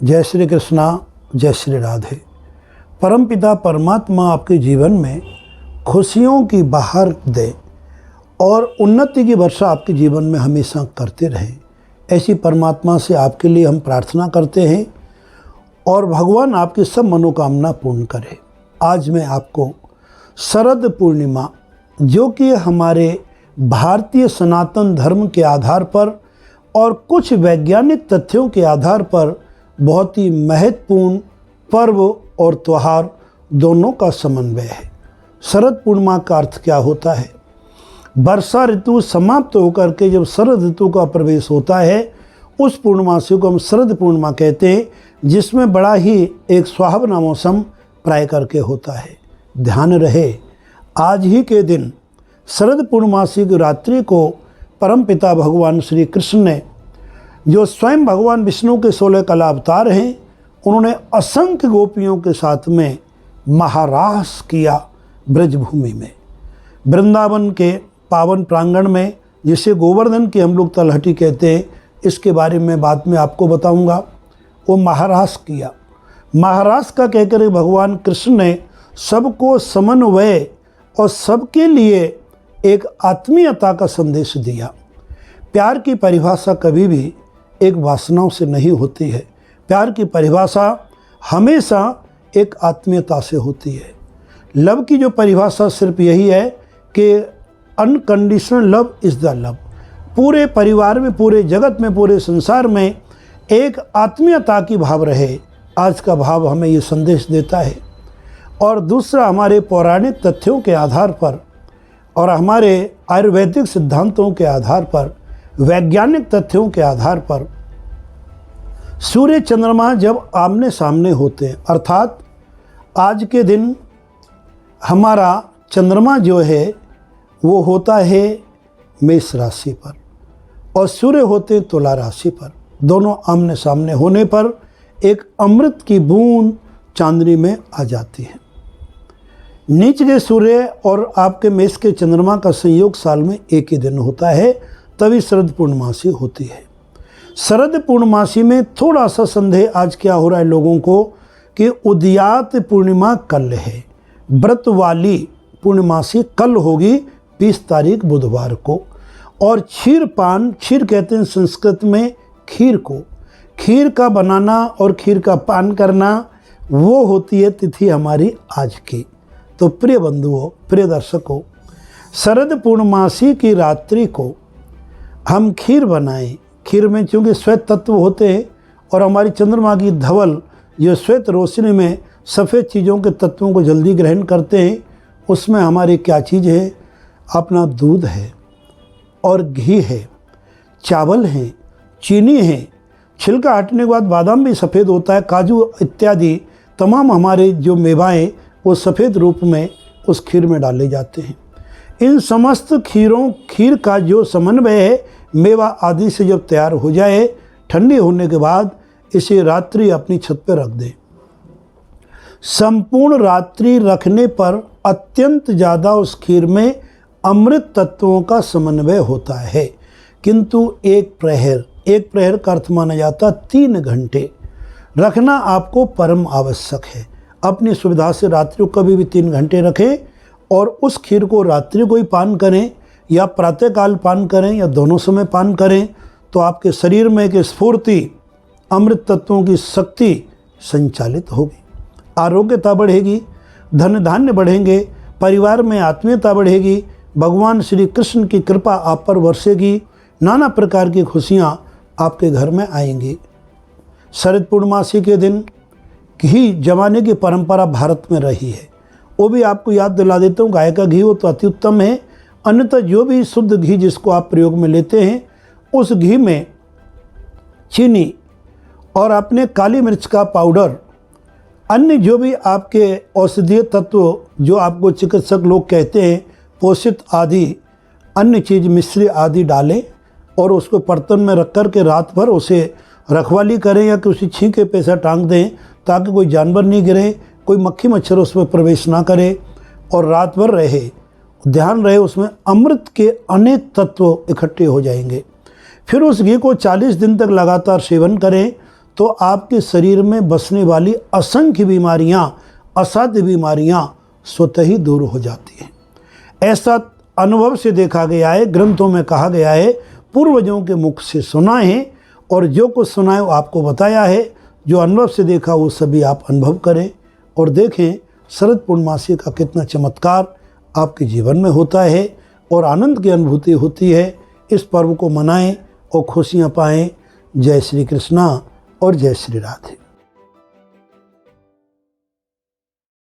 जय श्री कृष्णा, जय श्री राधे। परमपिता परमात्मा आपके जीवन में खुशियों की बहार दे और उन्नति की वर्षा आपके जीवन में हमेशा करते रहे, ऐसी परमात्मा से आपके लिए हम प्रार्थना करते हैं और भगवान आपकी सब मनोकामना पूर्ण करे। आज मैं आपको शरद पूर्णिमा, जो कि हमारे भारतीय सनातन धर्म के आधार पर और कुछ वैज्ञानिक तथ्यों के आधार पर बहुत ही महत्वपूर्ण पर्व और त्यौहार दोनों का समन्वय है। शरद पूर्णिमा का अर्थ क्या होता है? वर्षा ऋतु समाप्त होकर के जब शरद ऋतु का प्रवेश होता है, उस पूर्णमासी को हम शरद पूर्णिमा कहते हैं, जिसमें बड़ा ही एक सुहावना मौसम प्राय करके होता है। ध्यान रहे, आज ही के दिन शरद पूर्णमासी की रात्रि को परमपिता भगवान श्री कृष्ण ने, जो स्वयं भगवान विष्णु के 16 कला अवतार हैं, उन्होंने असंख्य गोपियों के साथ में महारास किया ब्रजभूमि में, वृंदावन के पावन प्रांगण में, जिसे गोवर्धन की हम लोग तलहटी कहते हैं। इसके बारे में बाद में आपको बताऊंगा। वो महारास किया। महारास का कहकर भगवान कृष्ण ने सबको समन्वय और सबके लिए एक आत्मीयता का संदेश दिया। प्यार की परिभाषा कभी भी एक वासनाओं से नहीं होती है। प्यार की परिभाषा हमेशा एक आत्मीयता से होती है। लव की जो परिभाषा सिर्फ यही है कि unconditional love is the love. पूरे परिवार में, पूरे जगत में, पूरे संसार में एक आत्मीयता की भाव रहे। आज का भाव हमें ये संदेश देता है। और दूसरा, हमारे पौराणिक तथ्यों के आधार पर और हमारे आयुर्वेदिक सिद्धांतों के आधार पर, वैज्ञानिक तथ्यों के आधार पर, सूर्य चंद्रमा जब आमने सामने होते हैं, अर्थात आज के दिन हमारा चंद्रमा जो है वो होता है मेष राशि पर और सूर्य होते हैं तुला राशि पर। दोनों आमने सामने होने पर एक अमृत की बूंद चांदनी में आ जाती है। नीच के सूर्य और आपके मेष के चंद्रमा का संयोग साल में एक ही दिन होता है, तभी शरद पूर्णमासी होती है। शरद पूर्णमासी में थोड़ा सा संदेह आज क्या हो रहा है लोगों को कि उदयात पूर्णिमा कल है, व्रत वाली पूर्णमासी कल होगी 20 तारीख बुधवार को। और क्षीर पान, क्षीर कहते हैं संस्कृत में खीर को, खीर का बनाना और खीर का पान करना, वो होती है तिथि हमारी आज की। तो प्रिय बंधुओं, प्रिय दर्शकों, शरद पूर्णमासी की रात्रि को हम खीर बनाएं। खीर में चूँकि श्वेत तत्व होते हैं और हमारी चंद्रमा की धवल जो श्वेत रोशनी में सफ़ेद चीज़ों के तत्वों को जल्दी ग्रहण करते हैं, उसमें हमारी क्या चीज़ है? अपना दूध है और घी है, चावल है, चीनी है, छिलका हटने के बाद बादाम भी सफ़ेद होता है, काजू इत्यादि तमाम हमारे जो मेवाएँ वो सफ़ेद रूप में उस खीर में डाले जाते हैं। इन समस्त खीर का जो समन्वय है, मेवा आदि से जब तैयार हो जाए, ठंडी होने के बाद इसे रात्रि अपनी छत पर रख दें। संपूर्ण रात्रि रखने पर अत्यंत ज़्यादा उस खीर में अमृत तत्वों का समन्वय होता है। किंतु एक प्रहर का अर्थ माना जाता 3 घंटे रखना आपको परम आवश्यक है। अपनी सुविधा से रात्रि को कभी भी 3 घंटे रखें और उस खीर को रात्रि को ही पान करें या प्रातःकाल पान करें या दोनों समय पान करें, तो आपके शरीर में एक स्फूर्ति, अमृत तत्वों की शक्ति संचालित होगी, आरोग्यता बढ़ेगी, धन धान्य बढ़ेंगे, परिवार में आत्मीयता बढ़ेगी, भगवान श्री कृष्ण की कृपा आप पर बरसेगी, नाना प्रकार की खुशियाँ आपके घर में आएंगी। शरद पूर्णमासी के दिन घी जमाने की परंपरा भारत में रही है। वो भी आपको याद दिला देता हूँ, गाय का घी हो तो अति उत्तम है। अन्यथा जो भी शुद्ध घी जिसको आप प्रयोग में लेते हैं, उस घी में चीनी और अपने काली मिर्च का पाउडर, अन्य जो भी आपके औषधीय तत्व जो आपको चिकित्सक लोग कहते हैं, पोषित आदि अन्य चीज़ मिश्री आदि डालें और उसको बर्तन में रख कर के रात भर उसे रखवाली करें या किसी छींके पे से टांग दें, ताकि कोई जानवर नहीं गिरे, कोई मक्खी मच्छर उसमें प्रवेश ना करे और रात भर रहे। ध्यान रहे, उसमें अमृत के अनेक तत्व इकट्ठे हो जाएंगे। फिर उस घी को 40 दिन तक लगातार सेवन करें तो आपके शरीर में बसने वाली असंख्य बीमारियां, असाध्य बीमारियां स्वतः ही दूर हो जाती हैं। ऐसा अनुभव से देखा गया है, ग्रंथों में कहा गया है, पूर्वजों के मुख से सुना है और जो कुछ सुना है वो आपको बताया है। जो अनुभव से देखा वो सभी आप अनुभव करें और देखें शरद पूर्णमासी का कितना चमत्कार आपके जीवन में होता है और आनंद की अनुभूति होती है। इस पर्व को मनाएं और खुशियाँ पाएं। जय श्री कृष्णा और जय श्री राधे।